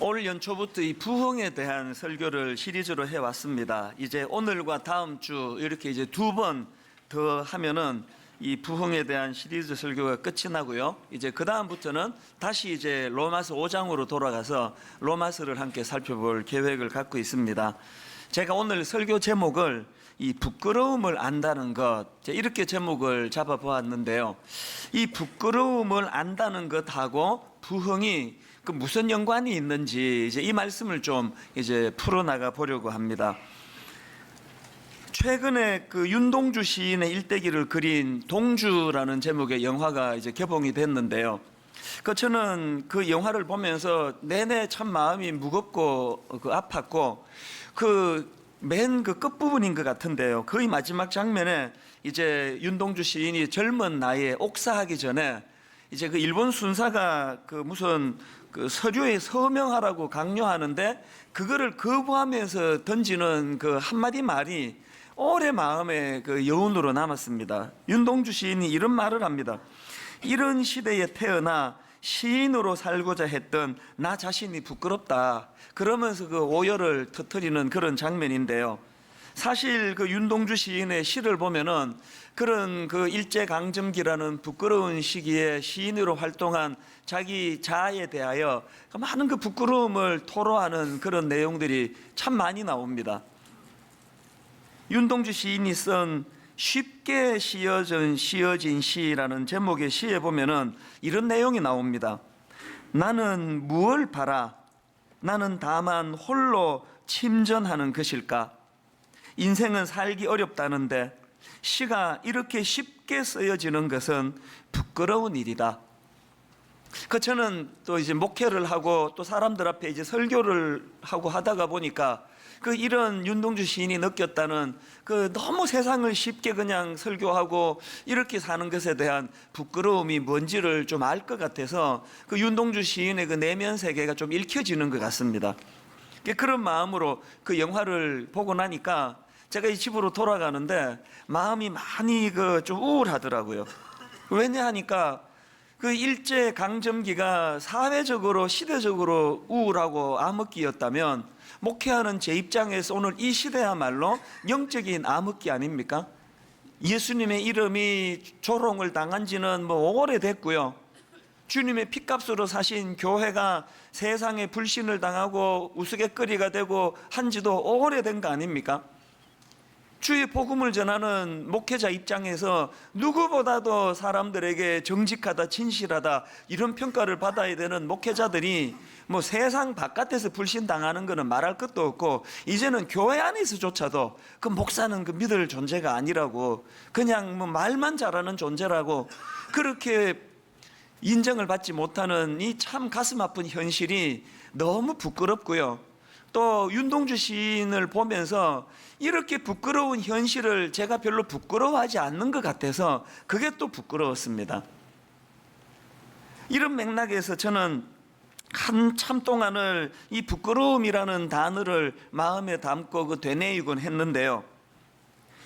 올 연초부터 이 부흥에 대한 설교를 시리즈로 해왔습니다. 이제 오늘과 다음 주 이렇게 이제 두 번 더 하면은 이 부흥에 대한 시리즈 설교가 끝이 나고요. 이제 그 다음부터는 다시 이제 로마서 5장으로 돌아가서 로마서를 함께 살펴볼 계획을 갖고 있습니다. 제가 오늘 설교 제목을 이 부끄러움을 안다는 것, 이렇게 제목을 잡아보았는데요. 이 부끄러움을 안다는 것하고 부흥이 그 무슨 연관이 있는지 이제 이 말씀을 좀 이제 풀어나가 보려고 합니다. 최근에 그 윤동주 시인의 일대기를 그린 동주라는 제목의 영화가 이제 개봉이 됐는데요. 저는 그 영화를 보면서 내내 참 마음이 무겁고 아팠고 맨 그 끝부분인 것 같은데요. 거의 마지막 장면에 이제 윤동주 시인이 젊은 나이에 옥사하기 전에 이제 그 일본 순사가 그 무슨 그 서류에 서명하라고 강요하는데 그거를 거부하면서 던지는 그 한마디 말이 오래 마음에 그 여운으로 남았습니다. 윤동주 시인이 이런 말을 합니다. 이런 시대에 태어나 시인으로 살고자 했던 나 자신이 부끄럽다. 그러면서 그 오열을 터뜨리는 그런 장면인데요. 사실 그 윤동주 시인의 시를 보면은 그런 그 일제강점기라는 부끄러운 시기에 시인으로 활동한 자기 자아에 대하여 많은 그 부끄러움을 토로하는 그런 내용들이 참 많이 나옵니다. 윤동주 시인이 쓴 쉽게 씌어진 시라는 제목의 시에 보면은 이런 내용이 나옵니다. 나는 무엇을 바라? 나는 다만 홀로 침전하는 것일까? 인생은 살기 어렵다는데 시가 이렇게 쉽게 쓰여지는 것은 부끄러운 일이다. 저는 또 이제 목회를 하고 또 사람들 앞에 이제 설교를 하고 하다가 보니까 이런 윤동주 시인이 느꼈다는 너무 세상을 쉽게 그냥 설교하고 이렇게 사는 것에 대한 부끄러움이 뭔지를 좀 알 것 같아서 윤동주 시인의 그 내면 세계가 좀 읽혀지는 것 같습니다. 그런 마음으로 그 영화를 보고 나니까 제가 이 집으로 돌아가는데 마음이 많이 좀 우울하더라고요. 왜냐 하니까 일제 강점기가 사회적으로 시대적으로 우울하고 암흑기였다면 목회하는 제 입장에서 오늘 이 시대야말로 영적인 암흑기 아닙니까? 예수님의 이름이 조롱을 당한 지는 오래됐고요. 주님의 핏값으로 사신 교회가 세상에 불신을 당하고 우스갯거리가 되고 한 지도 오래된 거 아닙니까? 주의 복음을 전하는 목회자 입장에서 누구보다도 사람들에게 정직하다, 진실하다 이런 평가를 받아야 되는 목회자들이 세상 바깥에서 불신당하는 것은 말할 것도 없고 이제는 교회 안에서조차도 그 목사는 믿을 존재가 아니라고 그냥 말만 잘하는 존재라고 그렇게 인정을 받지 못하는 이 참 가슴 아픈 현실이 너무 부끄럽고요. 또 윤동주 시인을 보면서 이렇게 부끄러운 현실을 제가 별로 부끄러워하지 않는 것 같아서 그게 또 부끄러웠습니다. 이런 맥락에서 저는 한참 동안을 이 부끄러움이라는 단어를 마음에 담고 되뇌이곤 했는데요.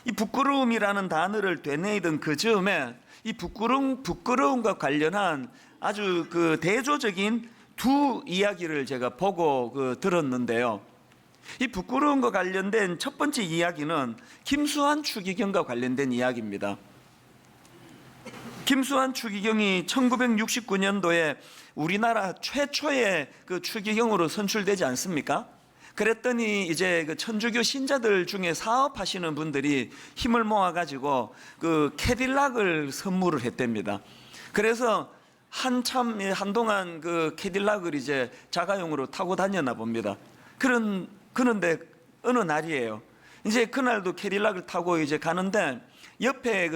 이 부끄러움이라는 단어를 되뇌이던 그 즈음에 이 부끄러움과 관련한 아주 대조적인 두 이야기를 제가 보고 들었는데요. 이 부끄러움과 관련된 첫 번째 이야기는 김수환 추기경과 관련된 이야기입니다. 김수환 추기경이 1969년도에 우리나라 최초의 추기경으로 선출되지 않습니까? 그랬더니 이제 천주교 신자들 중에 사업하시는 분들이 힘을 모아가지고 캐딜락을 선물을 했답니다. 그래서 한동안 캐딜락을 이제 자가용으로 타고 다녔나 봅니다. 그런데 어느 날이에요. 이제 그날도 캐딜락을 타고 이제 가는데 옆에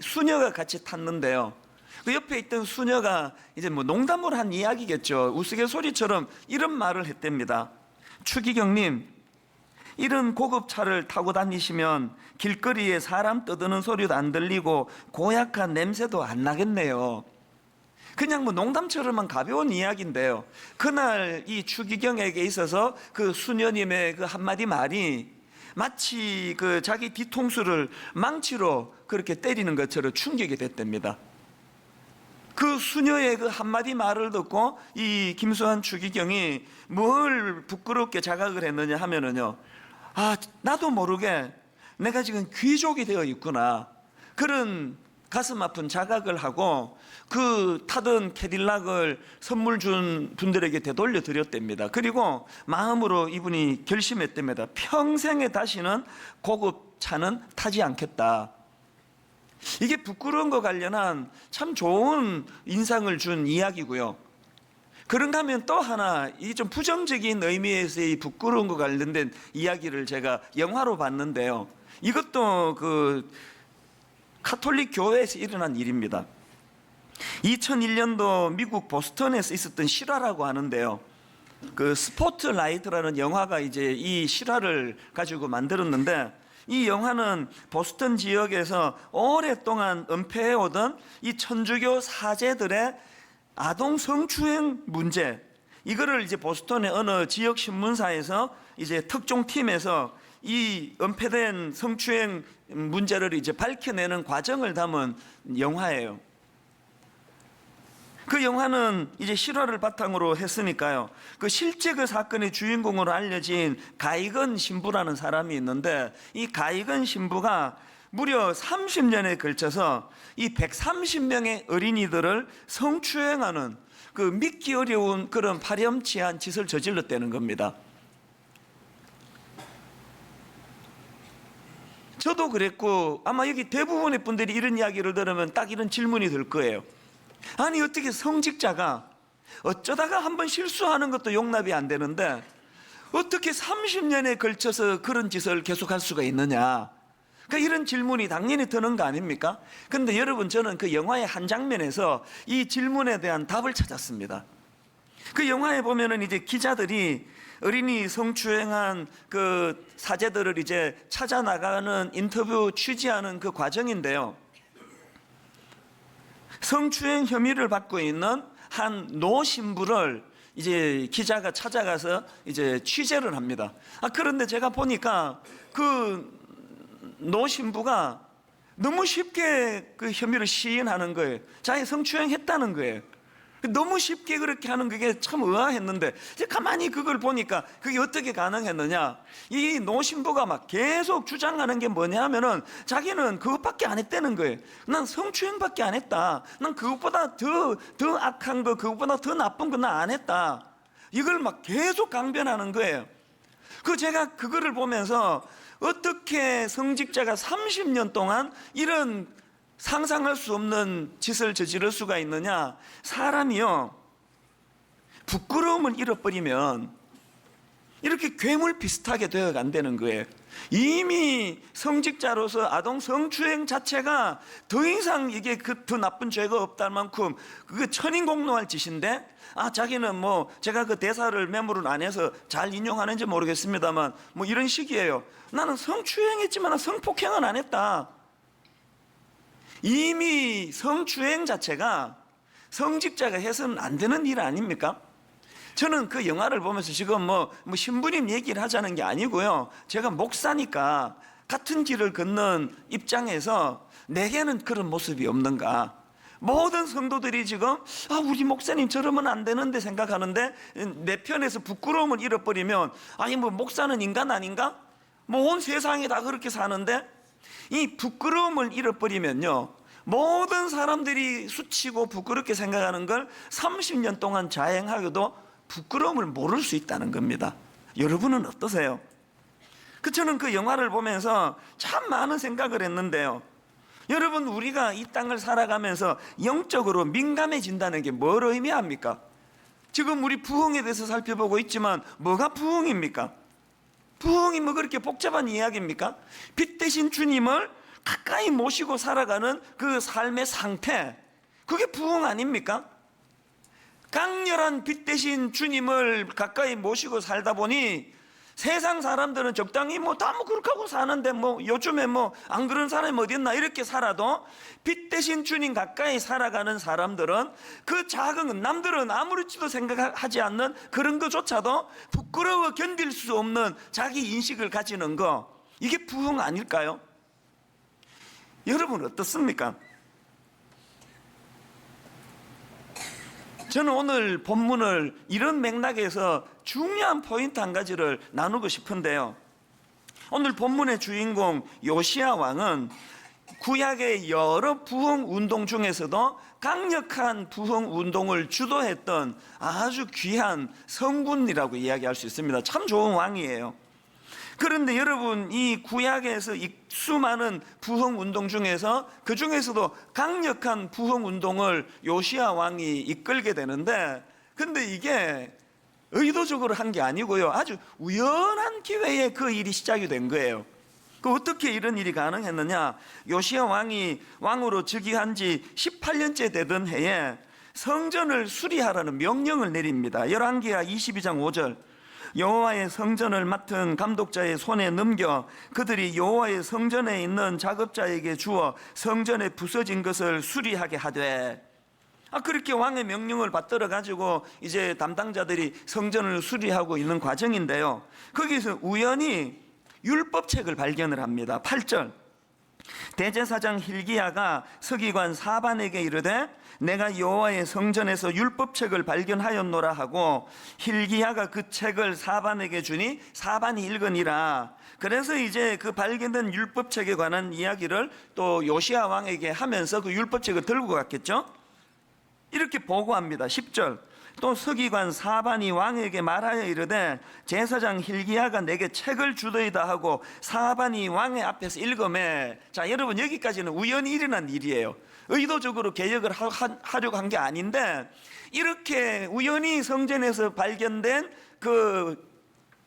수녀가 같이 탔는데요. 옆에 있던 수녀가 이제 농담을 한 이야기겠죠. 우스갯소리처럼 이런 말을 했답니다. 추기경님, 이런 고급 차를 타고 다니시면 길거리에 사람 떠드는 소리도 안 들리고 고약한 냄새도 안 나겠네요. 그냥 농담처럼만 가벼운 이야기인데요. 그날 이 추기경에게 있어서 수녀님의 한마디 말이 마치 자기 뒤통수를 망치로 그렇게 때리는 것처럼 충격이 됐답니다. 그 수녀의 그 한마디 말을 듣고 이 김수환 추기경이 뭘 부끄럽게 자각을 했느냐 하면은요, 아, 나도 모르게 내가 지금 귀족이 되어 있구나, 그런 가슴 아픈 자각을 하고 그 타던 캐딜락을 선물 준 분들에게 되돌려 드렸답니다. 그리고 마음으로 이분이 결심했답니다. 평생에 다시는 고급 차는 타지 않겠다. 이게 부끄러운 거 관련한 참 좋은 인상을 준 이야기고요. 그런가 하면 또 하나, 이 좀 부정적인 의미에서의 부끄러운 거 관련된 이야기를 제가 영화로 봤는데요. 이것도 그 카톨릭 교회에서 일어난 일입니다. 2001년도 미국 보스턴에서 있었던 실화라고 하는데요. 그 스포트라이트라는 영화가 이제 이 실화를 가지고 만들었는데, 이 영화는 보스턴 지역에서 오랫동안 은폐해오던 이 천주교 사제들의 아동 성추행 문제, 이거를 이제 보스턴의 어느 지역 신문사에서 이제 특종팀에서 이 은폐된 성추행 문제를 이제 밝혀내는 과정을 담은 영화예요. 그 영화는 이제 실화를 바탕으로 했으니까요. 그 실제 그 사건의 주인공으로 알려진 가이건 신부라는 사람이 있는데, 이 가이건 신부가 무려 30년에 걸쳐서 이 130명의 어린이들을 성추행하는 그 믿기 어려운 그런 파렴치한 짓을 저질렀다는 겁니다. 저도 그랬고 아마 여기 대부분의 분들이 이런 이야기를 들으면 딱 이런 질문이 들 거예요. 아니, 어떻게 성직자가 어쩌다가 한번 실수하는 것도 용납이 안 되는데 어떻게 30년에 걸쳐서 그런 짓을 계속할 수가 있느냐, 그러니까 이런 질문이 당연히 드는 거 아닙니까? 그런데 여러분, 저는 그 영화의 한 장면에서 이 질문에 대한 답을 찾았습니다. 그 영화에 보면은 이제 기자들이 어린이 성추행한 그 사제들을 이제 찾아 나가는 인터뷰 취재하는 그 과정인데요. 성추행 혐의를 받고 있는 한 노 신부를 이제 기자가 찾아가서 이제 취재를 합니다. 그런데 제가 보니까 그 노 신부가 너무 쉽게 그 혐의를 시인하는 거예요. 자기 성추행했다는 거예요. 너무 쉽게 그렇게 하는 그게 참 의아했는데, 가만히 그걸 보니까 그게 어떻게 가능했느냐, 이 노신부가 막 계속 주장하는 게 뭐냐 하면은 자기는 그것밖에 안 했다는 거예요. 난 성추행밖에 안 했다, 난 그것보다 더 악한 거, 그것보다 더 나쁜 거 난 안 했다, 이걸 막 계속 강변하는 거예요. 제가 그거를 보면서 어떻게 성직자가 30년 동안 이런 상상할 수 없는 짓을 저지를 수가 있느냐. 사람이요, 부끄러움을 잃어버리면 이렇게 괴물 비슷하게 되어 간다는 거예요. 이미 성직자로서 아동 성추행 자체가 더 이상 이게 더 나쁜 죄가 없다는 만큼 그게 천인공노할 짓인데, 자기는 뭐 제가 그 대사를 메모를 안 해서 잘 인용하는지 모르겠습니다만 뭐 이런 식이에요. 나는 성추행했지만 성폭행은 안 했다. 이미 성추행 자체가 성직자가 해서는 안 되는 일 아닙니까? 저는 그 영화를 보면서 지금 뭐 신부님 얘기를 하자는 게 아니고요, 제가 목사니까 같은 길을 걷는 입장에서 내게는 그런 모습이 없는가. 모든 성도들이 지금 우리 목사님 저러면 안 되는데 생각하는데, 내 편에서 부끄러움을 잃어버리면 아니 뭐 목사는 인간 아닌가? 뭐 온 세상이 다 그렇게 사는데, 이 부끄러움을 잃어버리면요, 모든 사람들이 수치고 부끄럽게 생각하는 걸 30년 동안 자행하고도 부끄러움을 모를 수 있다는 겁니다. 여러분은 어떠세요? 저는 그 영화를 보면서 참 많은 생각을 했는데요. 여러분, 우리가 이 땅을 살아가면서 영적으로 민감해진다는 게 뭘 의미합니까? 지금 우리 부흥에 대해서 살펴보고 있지만 뭐가 부흥입니까? 부흥이 뭐 그렇게 복잡한 이야기입니까? 빛 대신 주님을 가까이 모시고 살아가는 그 삶의 상태, 그게 부흥 아닙니까? 강렬한 빛 대신 주님을 가까이 모시고 살다 보니 세상 사람들은 적당히 다 그렇게 하고 사는데 요즘에 안 그런 사람이 어디 있나 이렇게 살아도, 빛 대신 주님 가까이 살아가는 사람들은 그 작은, 남들은 아무렇지도 생각하지 않는 그런 것조차도 부끄러워 견딜 수 없는 자기 인식을 가지는 거, 이게 부흥 아닐까요? 여러분 어떻습니까? 저는 오늘 본문을 이런 맥락에서 중요한 포인트 한 가지를 나누고 싶은데요. 오늘 본문의 주인공 요시야 왕은 구약의 여러 부흥 운동 중에서도 강력한 부흥 운동을 주도했던 아주 귀한 성군이라고 이야기할 수 있습니다. 참 좋은 왕이에요. 그런데 여러분, 이 구약에서 이 수많은 부흥 운동 중에서 그 중에서도 강력한 부흥 운동을 요시야 왕이 이끌게 되는데, 근데 이게 의도적으로 한 게 아니고요, 아주 우연한 기회에 그 일이 시작이 된 거예요. 그 어떻게 이런 일이 가능했느냐? 요시야 왕이 왕으로 즉위한 지 18년째 되던 해에 성전을 수리하라는 명령을 내립니다. 열왕기하 22장 5절, 여호와의 성전을 맡은 감독자의 손에 넘겨 그들이 여호와의 성전에 있는 작업자에게 주어 성전에 부서진 것을 수리하게 하되, 그렇게 왕의 명령을 받들어 가지고 이제 담당자들이 성전을 수리하고 있는 과정인데요, 거기서 우연히 율법책을 발견을 합니다. 8절, 대제사장 hil기야가 서기관 사반에게 이르되 내가 여호와의 성전에서 율법책을 발견하였노라 하고, hil기야가 그 책을 사반에게 주니 사반이 읽으니라. 그래서 이제 그 발견된 율법책에 관한 이야기를 또 요시야 왕에게 하면서 그 율법책을 들고 갔겠죠. 이렇게 보고합니다. 10절, 또 서기관 사반이 왕에게 말하여 이르되 제사장 hil기야가 내게 책을 주더이다 하고 사반이 왕의 앞에서 읽으매. 자, 여러분, 여기까지는 우연히 일어난 일이에요. 의도적으로 개혁을 하려고 한 게 아닌데, 이렇게 우연히 성전에서 발견된 그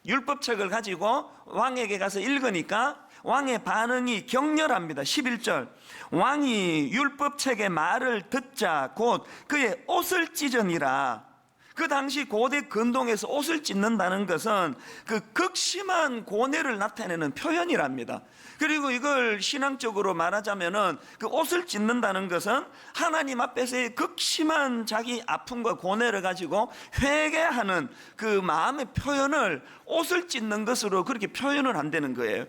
율법책을 가지고 왕에게 가서 읽으니까 왕의 반응이 격렬합니다. 11절, 왕이 율법책의 말을 듣자 곧 그의 옷을 찢으니라. 그 당시 고대 근동에서 옷을 찢는다는 것은 그 극심한 고뇌를 나타내는 표현이랍니다. 그리고 이걸 신앙적으로 말하자면은 그 옷을 찢는다는 것은 하나님 앞에서의 극심한 자기 아픔과 고뇌를 가지고 회개하는 그 마음의 표현을 옷을 찢는 것으로 그렇게 표현을 한다는 거예요.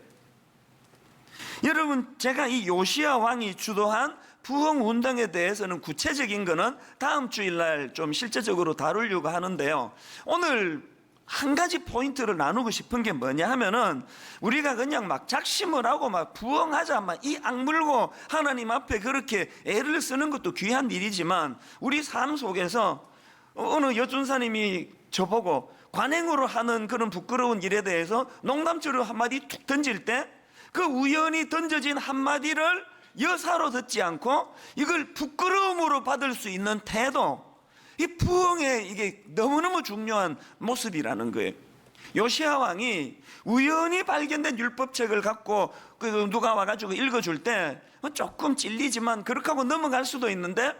여러분, 제가 이 요시야 왕이 주도한 부흥 운동에 대해서는 구체적인 거는 다음 주일날 좀 실제적으로 다루려고 하는데요, 오늘 한 가지 포인트를 나누고 싶은 게 뭐냐 하면은, 우리가 그냥 막 작심을 하고 막 부흥하자 막 이 악물고 하나님 앞에 그렇게 애를 쓰는 것도 귀한 일이지만, 우리 삶 속에서 어느 여준사님이 저보고 관행으로 하는 그런 부끄러운 일에 대해서 농담처럼 한마디 툭 던질 때 그 우연히 던져진 한마디를 여사로 듣지 않고 이걸 부끄러움으로 받을 수 있는 태도, 이 부흥의 이게 너무너무 중요한 모습이라는 거예요. 요시야 왕이 우연히 발견된 율법책을 갖고 누가 와가지고 읽어줄 때 조금 찔리지만 그렇게 하고 넘어갈 수도 있는데,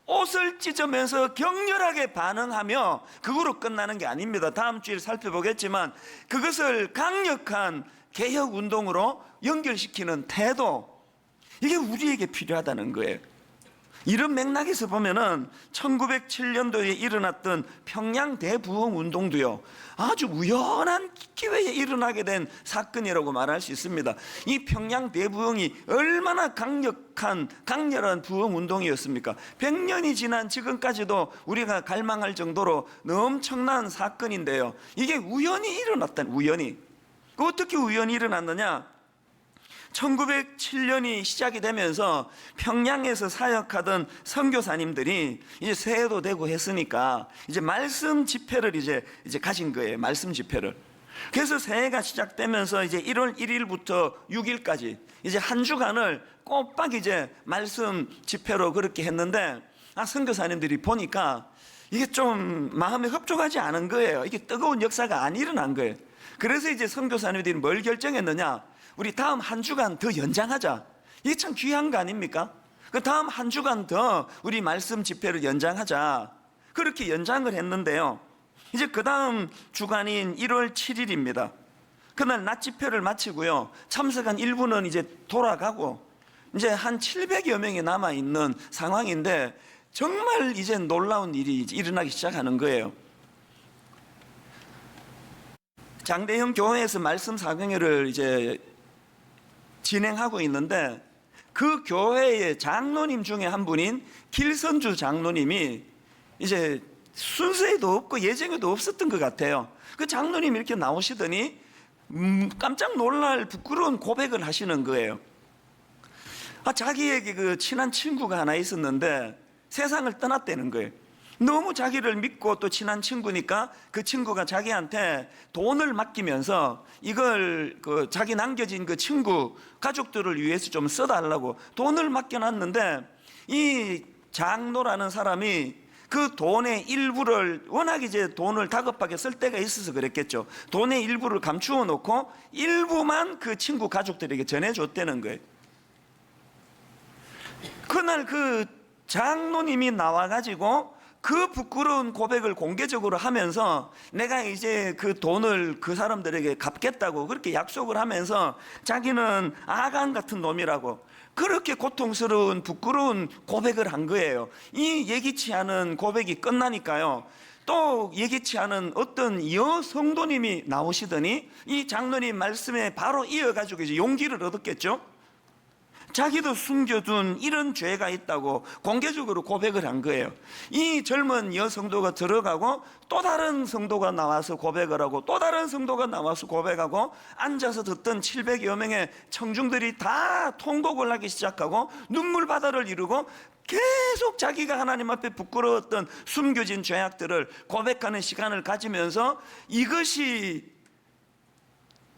옷을 찢으면서 격렬하게 반응하며 그거로 끝나는 게 아닙니다. 다음 주에 살펴보겠지만 그것을 강력한 개혁운동으로 연결시키는 태도, 이게 우리에게 필요하다는 거예요. 이런 맥락에서 보면은 1907년도에 일어났던 평양 대부흥 운동도요, 아주 우연한 기회에 일어나게 된 사건이라고 말할 수 있습니다. 이 평양 대부흥이 얼마나 강렬한 부흥 운동이었습니까? 100년이 지난 지금까지도 우리가 갈망할 정도로 엄청난 사건인데요, 이게 우연히 일어났다. 우연히. 어떻게 우연히 일어났느냐? 1907년이 시작이 되면서 평양에서 사역하던 선교사님들이 이제 새해도 되고 했으니까 이제 말씀 집회를 이제 가진 거예요. 말씀 집회를. 그래서 새해가 시작되면서 이제 1월 1일부터 6일까지 이제 한 주간을 꼬박 이제 말씀 집회로 그렇게 했는데, 선교사님들이 보니까 이게 좀 마음에 흡족하지 않은 거예요. 이게 뜨거운 역사가 안 일어난 거예요. 그래서 이제 선교사님들이 뭘 결정했느냐? 우리 다음 한 주간 더 연장하자. 이게 참 귀한 거 아닙니까? 그 다음 한 주간 더 우리 말씀 집회를 연장하자. 그렇게 연장을 했는데요, 이제 그 다음 주간인 1월 7일입니다. 그날 낮 집회를 마치고요, 참석한 일부는 이제 돌아가고 이제 한 700여 명이 남아있는 상황인데, 정말 이제 놀라운 일이 일어나기 시작하는 거예요. 장대형 교회에서 말씀 사경회를 이제 진행하고 있는데, 그 교회의 장로님 중에 한 분인 길선주 장로님이 이제 순서에도 없고 예정에도 없었던 것 같아요. 그 장로님이 이렇게 나오시더니 깜짝 놀랄 부끄러운 고백을 하시는 거예요. 자기에게 그 친한 친구가 하나 있었는데 세상을 떠났다는 거예요. 너무 자기를 믿고 또 친한 친구니까 그 친구가 자기한테 돈을 맡기면서 이걸 그 자기 남겨진 그 친구 가족들을 위해서 좀 써달라고 돈을 맡겨놨는데, 이 장로라는 사람이 그 돈의 일부를, 워낙 이제 돈을 다급하게 쓸 때가 있어서 그랬겠죠. 돈의 일부를 감추어 놓고 일부만 그 친구 가족들에게 전해줬다는 거예요. 그날 그 장로님이 나와가지고 그 부끄러운 고백을 공개적으로 하면서 내가 이제 그 돈을 그 사람들에게 갚겠다고 그렇게 약속을 하면서 자기는 아간 같은 놈이라고 그렇게 고통스러운 부끄러운 고백을 한 거예요. 이 예기치 않은 고백이 끝나니까요, 또 예기치 않은 어떤 여성도님이 나오시더니 이 장로님 말씀에 바로 이어가지고 이제 용기를 얻었겠죠. 자기도 숨겨둔 이런 죄가 있다고 공개적으로 고백을 한 거예요. 이 젊은 여성도가 들어가고 또 다른 성도가 나와서 고백을 하고 또 다른 성도가 나와서 고백하고 앉아서 듣던 700여 명의 청중들이 다 통곡을 하기 시작하고 눈물바다를 이루고 계속 자기가 하나님 앞에 부끄러웠던 숨겨진 죄악들을 고백하는 시간을 가지면서 이것이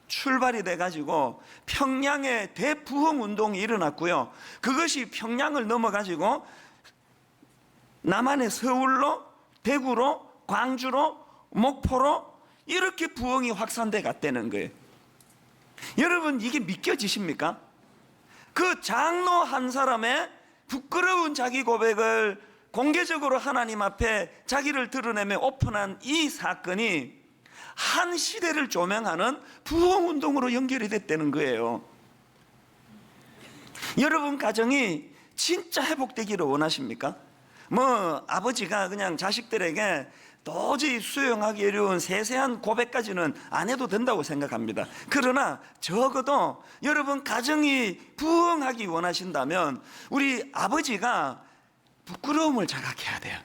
출발이 돼가지고 평양에 대부흥운동이 일어났고요. 그것이 평양을 넘어가지고 남한의 서울로, 대구로, 광주로, 목포로 이렇게 부흥이 확산돼 갔다는 거예요. 여러분, 이게 믿겨지십니까? 그 장로 한 사람의 부끄러운 자기 고백을 공개적으로 하나님 앞에 자기를 드러내며 오픈한 이 사건이 한 시대를 조명하는 부흥운동으로 연결이 됐다는 거예요. 여러분 가정이 진짜 회복되기를 원하십니까? 아버지가 그냥 자식들에게 도저히 수용하기 어려운 세세한 고백까지는 안 해도 된다고 생각합니다. 그러나 적어도 여러분 가정이 부흥하기 원하신다면 우리 아버지가 부끄러움을 자각해야 돼요.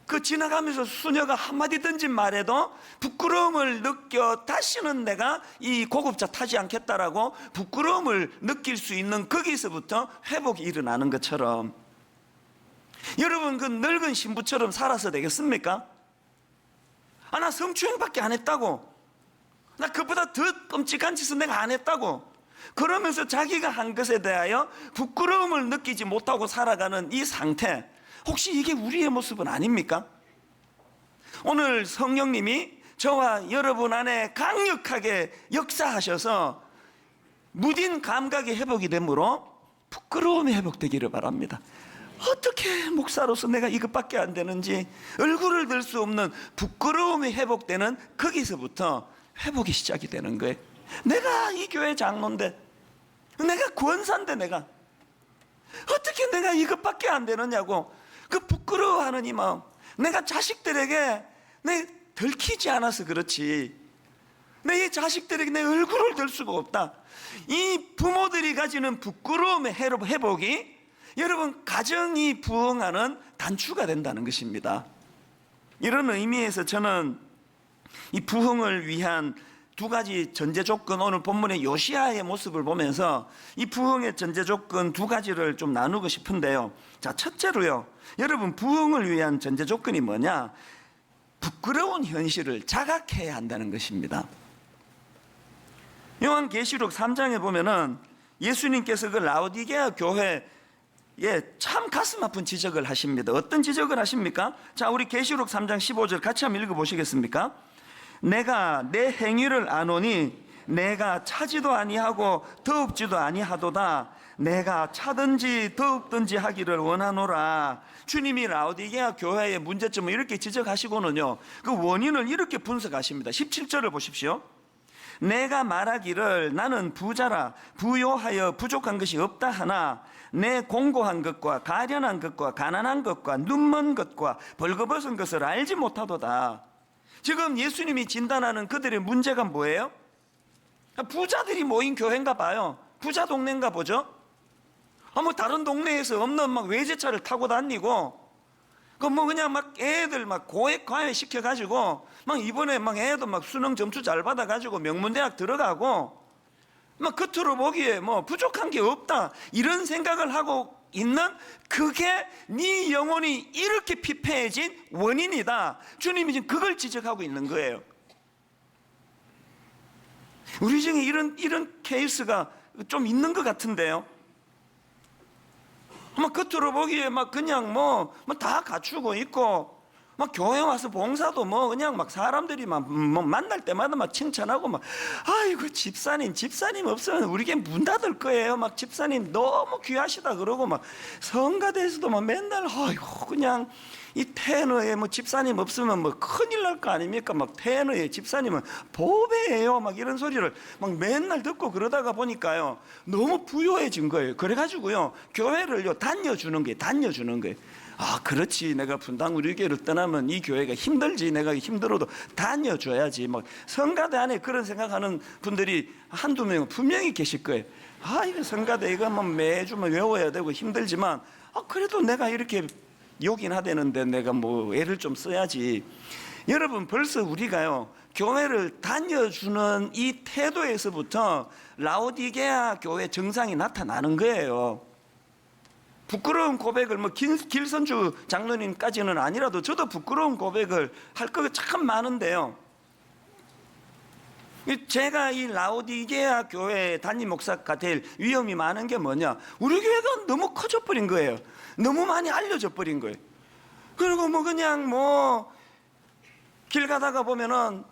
그 지나가면서 수녀가 한마디 던진 말에도 부끄러움을 느껴 다시는 내가 이 고급차 타지 않겠다라고 부끄러움을 느낄 수 있는 거기서부터 회복이 일어나는 것처럼, 여러분 그 늙은 신부처럼 살아서 되겠습니까? 나 성추행밖에 안 했다고, 나 그보다 더 끔찍한 짓은 내가 안 했다고 그러면서 자기가 한 것에 대하여 부끄러움을 느끼지 못하고 살아가는 이 상태, 혹시 이게 우리의 모습은 아닙니까? 오늘 성령님이 저와 여러분 안에 강력하게 역사하셔서 무딘 감각의 회복이 되므로 부끄러움이 회복되기를 바랍니다. 어떻게 목사로서 내가 이것밖에 안 되는지 얼굴을 들 수 없는 부끄러움이 회복되는 거기서부터 회복이 시작이 되는 거예요. 내가 이 교회 장로인데, 내가 권사인데 내가 어떻게 내가 이것밖에 안 되느냐고 그 부끄러워하는 이 마음, 내가 자식들에게 내 들키지 않아서 그렇지, 내 자식들에게 내 얼굴을 들 수가 없다, 이 부모들이 가지는 부끄러움의 회복이 여러분 가정이 부흥하는 단추가 된다는 것입니다. 이런 의미에서 저는 이 부흥을 위한 두 가지 전제 조건, 오늘 본문의 요시야의 모습을 보면서 이 부흥의 전제 조건 두 가지를 좀 나누고 싶은데요. 자, 첫째로요, 여러분 부흥을 위한 전제 조건이 뭐냐? 부끄러운 현실을 자각해야 한다는 것입니다. 요한계시록 3장에 보면은 예수님께서 그 라오디게아 교회에 참 가슴 아픈 지적을 하십니다. 어떤 지적을 하십니까? 자, 우리 계시록 3장 15절 같이 한번 읽어보시겠습니까? 내가 내 행위를 아노니 내가 차지도 아니하고 더웁지도 아니하도다. 내가 차든지 더웁든지 하기를 원하노라. 주님이 라오디게아 교회의 문제점을 이렇게 지적하시고는요, 그 원인을 이렇게 분석하십니다. 17절을 보십시오. 내가 말하기를 나는 부자라 부요하여 부족한 것이 없다 하나 내 공고한 것과 가련한 것과 가난한 것과 눈먼 것과 벌거벗은 것을 알지 못하도다. 지금 예수님이 진단하는 그들의 문제가 뭐예요? 부자들이 모인 교회인가 봐요. 부자 동네인가 보죠. 다른 동네에서 없는 막 외제차를 타고 다니고 그 뭐 그냥 막 애들 막 과외 시켜가지고 막 이번에 막 애도 막 수능 점수 잘 받아가지고 명문대학 들어가고 막 겉으로 보기에 뭐 부족한 게 없다 이런 생각을 하고 있는 그게 네 영혼이 이렇게 피폐해진 원인이다. 주님이 지금 그걸 지적하고 있는 거예요. 우리 중에 이런 케이스가 좀 있는 것 같은데요. 막 겉으로 보기에 막 그냥 뭐 다 갖추고 있고 막 교회 와서 봉사도 뭐 그냥 막 사람들이 막 만날 때마다 막 칭찬하고 막 아이고 집사님 없으면 우리 게 문 닫을 거예요. 막 집사님 너무 귀하시다 그러고 막 성가대에서도 막 맨날 아이고 그냥 이 테너에 뭐 집사님 없으면 뭐 큰일 날 거 아닙니까? 막 테너에 집사님은 보배예요. 막 이런 소리를 막 맨날 듣고 그러다가 보니까요 너무 부요해진 거예요. 그래가지고요 교회를요 다녀주는 거예요. 아 그렇지, 내가 분당 우리 교회를 떠나면 이 교회가 힘들지, 내가 힘들어도 다녀줘야지. 막 성가대 안에 그런 생각하는 분들이 한두 명 분명히 계실 거예요. 아 이거 성가대 이거 뭐 매주 뭐 외워야 되고 힘들지만 그래도 내가 이렇게 욕인 하되는데 내가 뭐 애를 좀 써야지. 여러분 벌써 우리가요 교회를 다녀주는 이 태도에서부터 라오디게아 교회 정상이 나타나는 거예요. 부끄러운 고백을 뭐 길선주 장로님까지는 아니라도 저도 부끄러운 고백을 할 거가 참 많은데요. 제가 이 라오디게아 교회 담임 목사가 될 위험이 많은 게 뭐냐, 우리 교회가 너무 커져 버린 거예요. 너무 많이 알려져 버린 거예요. 그리고 뭐 그냥 뭐 길 가다가 보면은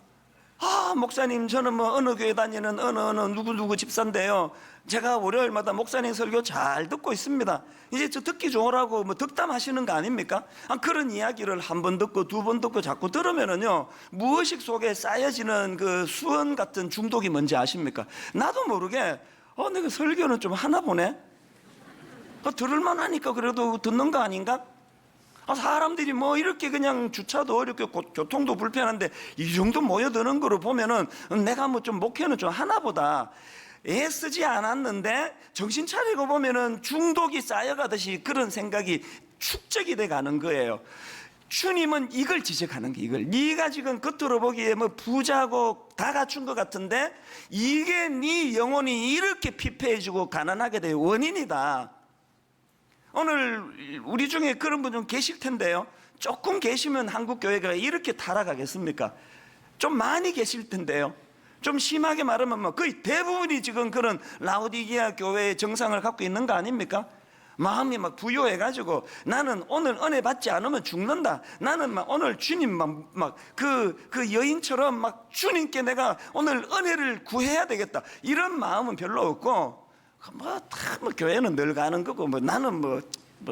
목사님 저는 뭐 어느 교회 다니는 어느 누구 집사인데요, 제가 월요일마다 목사님 설교 잘 듣고 있습니다. 이제 저 듣기 좋으라고 뭐 덕담하시는 거 아닙니까? 그런 이야기를 한 번 듣고 두 번 듣고 자꾸 들으면은요 무의식 속에 쌓여지는 그 수원 같은 중독이 뭔지 아십니까? 나도 모르게 내가 설교는 좀 하나 보네. 들을만 하니까 그래도 듣는 거 아닌가? 사람들이 뭐 이렇게 그냥 주차도 어렵게 교통도 불편한데 이 정도 모여드는 거로 보면은 내가 뭐 좀 목회는 좀 하나 보다 애쓰지 않았는데 정신 차리고 보면은 중독이 쌓여가듯이 그런 생각이 축적이 돼 가는 거예요. 주님은 이걸 지적하는 게, 이걸 네가 지금 겉으로 보기에 뭐 부자고 다 갖춘 것 같은데 이게 네 영혼이 이렇게 피폐해지고 가난하게 될 원인이다. 오늘 우리 중에 그런 분 좀 계실 텐데요, 조금 계시면 한국 교회가 이렇게 타락하겠습니까? 좀 많이 계실 텐데요, 좀 심하게 말하면 뭐 거의 대부분이 지금 그런 라오디게아 교회의 정상을 갖고 있는 거 아닙니까? 마음이 막 부요해가지고 나는 오늘 은혜 받지 않으면 죽는다, 나는 막 오늘 주님만 막 그 여인처럼 막 주님께 내가 오늘 은혜를 구해야 되겠다, 이런 마음은 별로 없고 뭐 교회는 늘 가는 거고 뭐 나는 뭐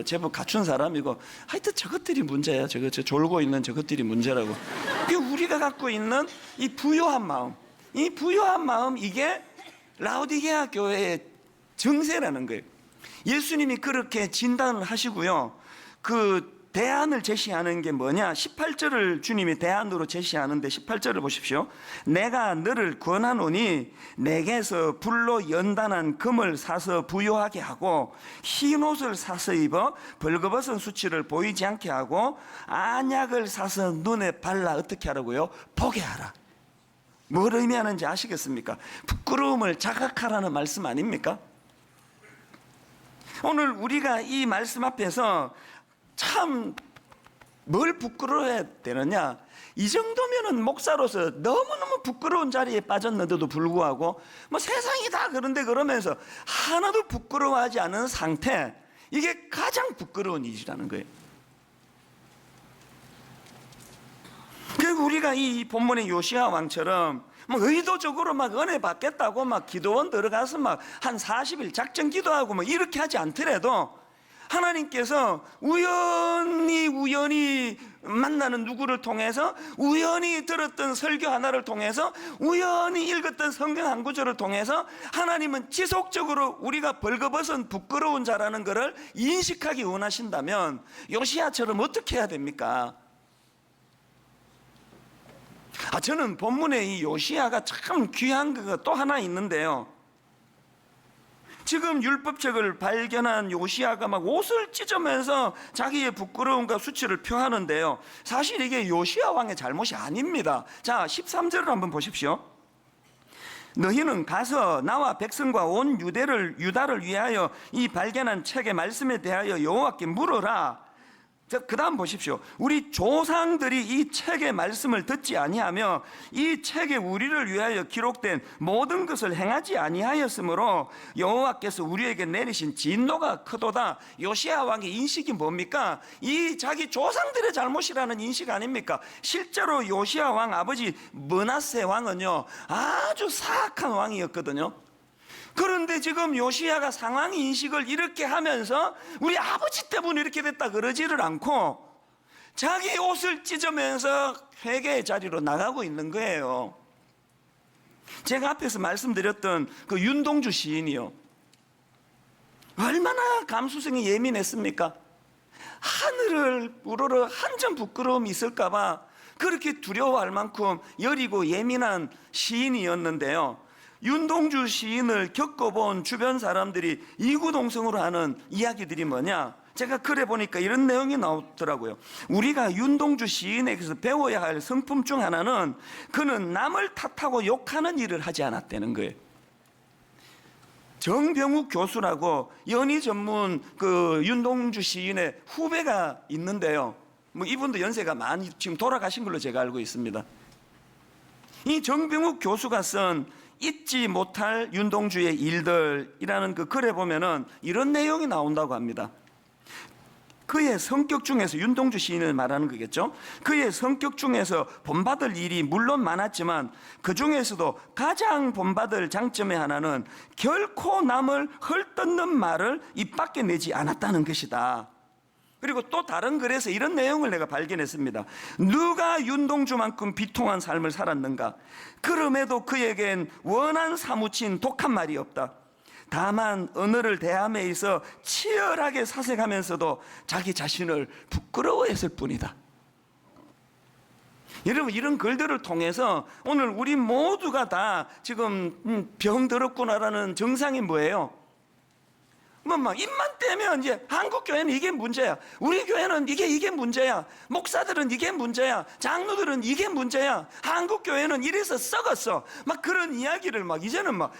제법 갖춘 사람이고 하여튼 저것들이 문제야. 저 졸고 있는 저것들이 문제라고. 이게 우리가 갖고 있는 이 부요한 마음, 이게 라오디게아 교회의 정세라는 거예요. 예수님이 그렇게 진단을 하시고요, 그 대안을 제시하는 게 뭐냐, 18절을 주님이 대안으로 제시하는데 18절을 보십시오. 내가 너를 권하노니 내게서 불로 연단한 금을 사서 부요하게 하고 흰 옷을 사서 입어 벌거벗은 수치를 보이지 않게 하고 안약을 사서 눈에 발라 어떻게 하라고요? 보게 하라. 뭘 의미하는지 아시겠습니까? 부끄러움을 자각하라는 말씀 아닙니까? 오늘 우리가 이 말씀 앞에서 참 뭘 부끄러워해야 되느냐, 이 정도면은 목사로서 너무너무 부끄러운 자리에 빠졌는데도 불구하고 뭐 세상이 다 그런데 그러면서 하나도 부끄러워하지 않은 상태, 이게 가장 부끄러운 일이라는 거예요. 그리고 우리가 이 본문의 요시야 왕처럼 뭐 의도적으로 막 은혜 받겠다고 막 기도원 들어가서 막 한 40일 작전 기도하고 뭐 이렇게 하지 않더라도 하나님께서 우연히 만나는 누구를 통해서, 우연히 들었던 설교 하나를 통해서, 우연히 읽었던 성경 한 구절을 통해서 하나님은 지속적으로 우리가 벌거벗은 부끄러운 자라는 것을 인식하기 원하신다면 요시야처럼 어떻게 해야 됩니까? 저는 본문에 이 요시야가 참 귀한 거가 또 하나 있는데요, 지금 율법책을 발견한 요시야가 막 옷을 찢으면서 자기의 부끄러움과 수치를 표하는데요, 사실 이게 요시야 왕의 잘못이 아닙니다. 자, 13절을 한번 보십시오. 너희는 가서 나와 백성과 온 유다를 위하여 이 발견한 책의 말씀에 대하여 여호와께 물어라. 그 다음 보십시오. 우리 조상들이 이 책의 말씀을 듣지 아니하며 이 책에 우리를 위하여 기록된 모든 것을 행하지 아니하였으므로 여호와께서 우리에게 내리신 진노가 크도다. 요시야 왕의 인식이 뭡니까? 이 자기 조상들의 잘못이라는 인식 아닙니까? 실제로 요시야 왕 아버지 므낫세 왕은요, 아주 사악한 왕이었거든요. 그런데 지금 요시야가 상황 인식을 이렇게 하면서 우리 아버지 때문에 이렇게 됐다 그러지를 않고 자기 옷을 찢으면서 회개의 자리로 나가고 있는 거예요. 제가 앞에서 말씀드렸던 그 윤동주 시인이요, 얼마나 감수성이 예민했습니까? 하늘을 우러러 한 점 부끄러움이 있을까봐 그렇게 두려워할 만큼 여리고 예민한 시인이었는데요, 윤동주 시인을 겪어본 주변 사람들이 이구동성으로 하는 이야기들이 뭐냐? 제가 글에 보니까 이런 내용이 나오더라고요. 우리가 윤동주 시인에게서 배워야 할 성품 중 하나는 그는 남을 탓하고 욕하는 일을 하지 않았다는 거예요. 정병욱 교수라고 연희 전문 그 윤동주 시인의 후배가 있는데요, 뭐 이분도 연세가 많이 지금 돌아가신 걸로 제가 알고 있습니다. 이 정병욱 교수가 쓴 잊지 못할 윤동주의 일들이라는 그 글에 보면은 이런 내용이 나온다고 합니다. 그의 성격 중에서, 윤동주 시인을 말하는 거겠죠, 그의 성격 중에서 본받을 일이 물론 많았지만 그 중에서도 가장 본받을 장점의 하나는 결코 남을 헐뜯는 말을 입 밖에 내지 않았다는 것이다. 그리고 또 다른 글에서 이런 내용을 내가 발견했습니다. 누가 윤동주만큼 비통한 삶을 살았는가? 그럼에도 그에겐 원한 사무친 독한 말이 없다. 다만 언어를 대함에 있어 치열하게 사색하면서도 자기 자신을 부끄러워했을 뿐이다. 여러분, 이런 글들을 통해서 오늘 우리 모두가 다 지금 병들었구나라는 증상이 뭐예요? 막 입만 떼면 이제 한국 교회는 이게 문제야, 우리 교회는 이게 문제야, 목사들은 이게 문제야, 장로들은 이게 문제야, 한국 교회는 이래서 썩었어, 막 그런 이야기를 막 이제는 막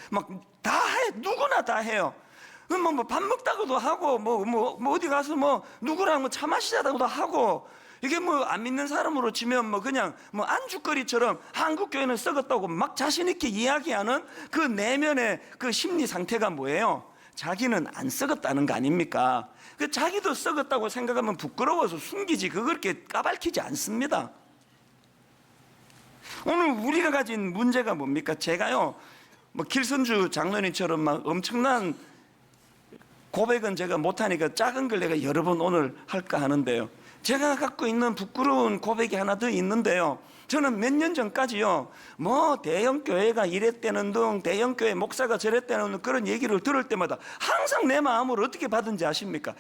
다 해. 누구나 다 해요. 뭐 밥 먹다고도 하고 뭐 어디 가서 뭐 누구랑 뭐 차 마시자고도 하고, 이게 뭐 안 믿는 사람으로 치면 뭐 그냥 뭐 안주거리처럼 한국 교회는 썩었다고 막 자신 있게 이야기하는 그 내면의 그 심리 상태가 뭐예요? 자기는 안 썩었다는 거 아닙니까? 그 자기도 썩었다고 생각하면 부끄러워서 숨기지, 그렇게 까발키지 않습니다. 오늘 우리가 가진 문제가 뭡니까? 제가요, 뭐 길선주 장로님처럼 막 엄청난 고백은 제가 못하니까 작은 걸 내가 여러 번 오늘 할까 하는데요, 제가 갖고 있는 부끄러운 고백이 하나 더 있는데요, 저는 몇 년 전까지요, 뭐 대형교회가 이랬다는 등 대형교회 목사가 저랬다는 등 그런 얘기를 들을 때마다 항상 내 마음을 어떻게 받은지 아십니까?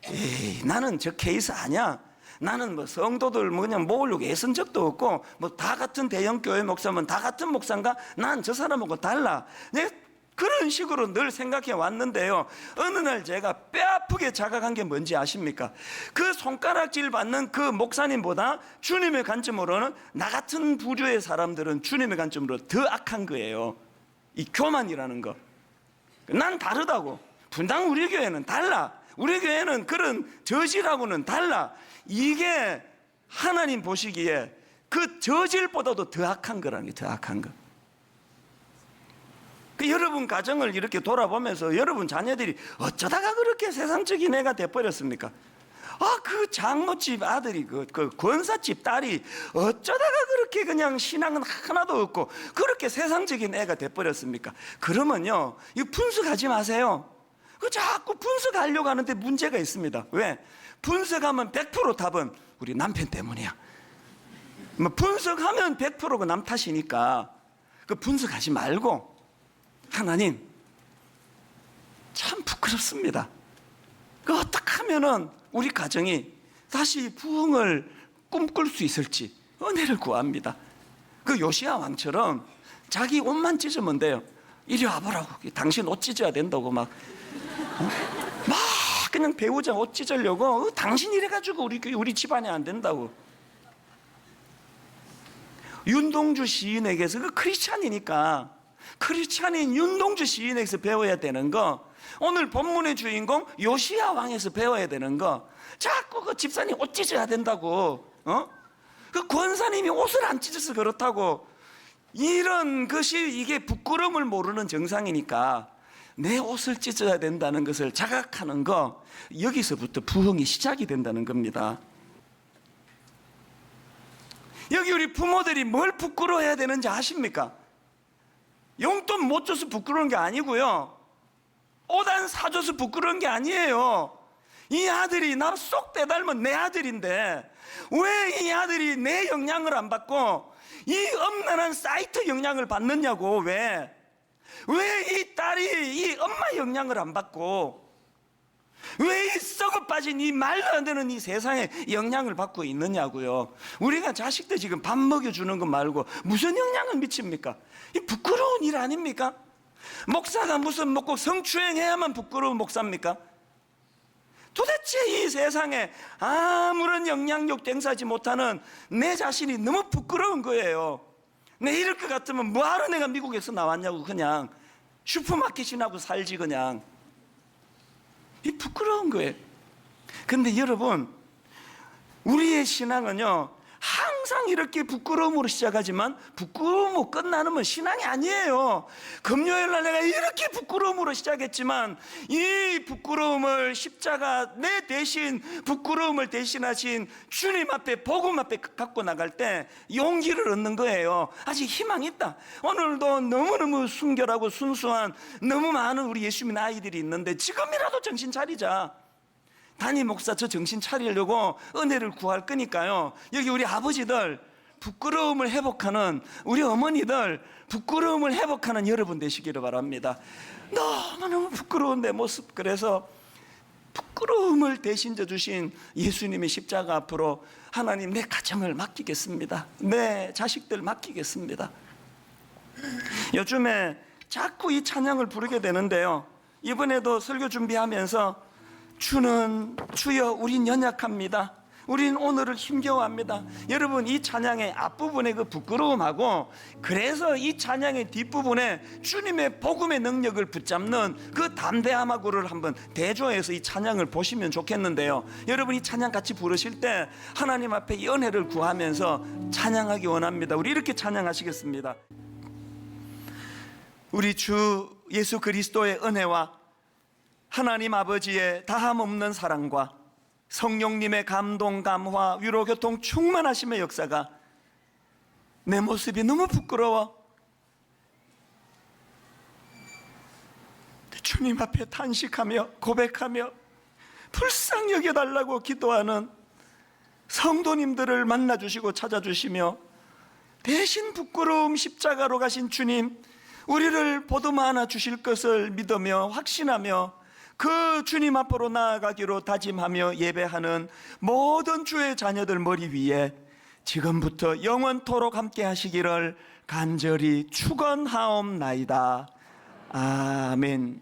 에이, 나는 저 케이스 아니야. 나는 뭐 성도들 뭐 그냥 모으려고 애쓴 적도 없고, 뭐 다 같은 대형교회 목사면 다 같은 목사인가? 난 저 사람하고 달라. 내가 그런 식으로 늘 생각해 왔는데요, 어느 날 제가 뼈아프게 자각한 게 뭔지 아십니까? 그 손가락질 받는 그 목사님보다 주님의 관점으로는 나 같은 부류의 사람들은 주님의 관점으로 더 악한 거예요. 이 교만이라는 거. 난 다르다고. 분당 우리 교회는 달라. 우리 교회는 그런 저질하고는 달라. 이게 하나님 보시기에 그 저질보다도 더 악한 거라는 게, 더 악한 거. 그 여러분 가정을 이렇게 돌아보면서 여러분 자녀들이 어쩌다가 그렇게 세상적인 애가 돼버렸습니까? 그 장모집 아들이 그 권사집 딸이 어쩌다가 그렇게 그냥 신앙은 하나도 없고 그렇게 세상적인 애가 돼버렸습니까? 그러면요, 이 분석하지 마세요. 그 자꾸 분석하려고 하는데 문제가 있습니다. 왜? 분석하면 100% 답은 우리 남편 때문이야. 뭐 분석하면 100%가 남 탓이니까 그 분석하지 말고, 하나님, 참 부끄럽습니다. 그 어떻게 하면은 우리 가정이 다시 부흥을 꿈꿀 수 있을지 은혜를 구합니다. 그 요시야 왕처럼 자기 옷만 찢으면 돼요. 이리 와보라고. 당신 옷 찢어야 된다고 막 그냥 배우자 옷 찢으려고. 당신 이래가지고 우리 집안에 안 된다고. 윤동주 시인에게서, 그 크리스찬이니까 크리스찬인 윤동주 시인에게서 배워야 되는 거, 오늘 본문의 주인공 요시야 왕에서 배워야 되는 거. 자꾸 그 집사님 옷 찢어야 된다고, 그 권사님이 옷을 안 찢어서 그렇다고, 이런 것이, 이게 부끄러움을 모르는 정상이니까 내 옷을 찢어야 된다는 것을 자각하는 거, 여기서부터 부흥이 시작이 된다는 겁니다. 여기 우리 부모들이 뭘 부끄러워해야 되는지 아십니까? 용돈 못 줘서 부끄러운 게 아니고요, 옷 안 사줘서 부끄러운 게 아니에요. 이 아들이 나 쏙 빼닮은 내 아들인데 왜 이 아들이 내 영향을 안 받고 이 엄난한 사이트 영향을 받느냐고. 왜 이 딸이 이 엄마 영향을 안 받고, 왜 이 썩어 빠진 이 말도 안 되는 이 세상에 영향을 받고 있느냐고요. 우리가 자식들 지금 밥 먹여주는 것 말고 무슨 영향을 미칩니까? 이 부끄러운 일 아닙니까? 목사가 무슨 먹고 성추행해야만 부끄러운 목사입니까? 도대체 이 세상에 아무런 영향력 행사하지 못하는 내 자신이 너무 부끄러운 거예요. 내 이럴 것 같으면 뭐하러 내가 미국에서 나왔냐고. 그냥 슈퍼마켓이나 하고 살지 그냥. 이 부끄러운 거예요. 근데 여러분, 우리의 신앙은요, 항상 이렇게 부끄러움으로 시작하지만 부끄러움으로 끝나는 신앙이 아니에요. 금요일 날 내가 이렇게 부끄러움으로 시작했지만 이 부끄러움을, 십자가 내 대신 부끄러움을 대신하신 주님 앞에, 복음 앞에 갖고 나갈 때 용기를 얻는 거예요. 아직 희망이 있다. 오늘도 너무너무 순결하고 순수한 너무 많은 우리 예수 믿는 아이들이 있는데 지금이라도 정신 차리자. 담임 목사, 저 정신 차리려고 은혜를 구할 거니까요, 여기 우리 아버지들 부끄러움을 회복하는, 우리 어머니들 부끄러움을 회복하는 여러분 되시기를 바랍니다. 너무너무 부끄러운 내 모습, 그래서 부끄러움을 대신 져주신 예수님의 십자가 앞으로 하나님, 내 가정을 맡기겠습니다. 내 자식들 맡기겠습니다. 요즘에 자꾸 이 찬양을 부르게 되는데요, 이번에도 설교 준비하면서 주여 우린 연약합니다, 우린 오늘을 힘겨워합니다. 여러분, 이 찬양의 앞부분의 그 부끄러움하고, 그래서 이 찬양의 뒷부분에 주님의 복음의 능력을 붙잡는 그 담대함하고를 한번 대조해서 이 찬양을 보시면 좋겠는데요, 여러분 이 찬양 같이 부르실 때 하나님 앞에 이 은혜를 구하면서 찬양하기 원합니다. 우리 이렇게 찬양하시겠습니다. 우리 주 예수 그리스도의 은혜와 하나님 아버지의 다함없는 사랑과 성령님의 감동, 감화, 위로, 교통, 충만하심의 역사가, 내 모습이 너무 부끄러워 주님 앞에 탄식하며 고백하며 불쌍히 여겨달라고 기도하는 성도님들을 만나주시고 찾아주시며, 대신 부끄러움 십자가로 가신 주님, 우리를 보듬어 안아 주실 것을 믿으며 확신하며 그 주님 앞으로 나아가기로 다짐하며 예배하는 모든 주의 자녀들 머리 위에 지금부터 영원토록 함께 하시기를 간절히 축원하옵나이다. 아멘.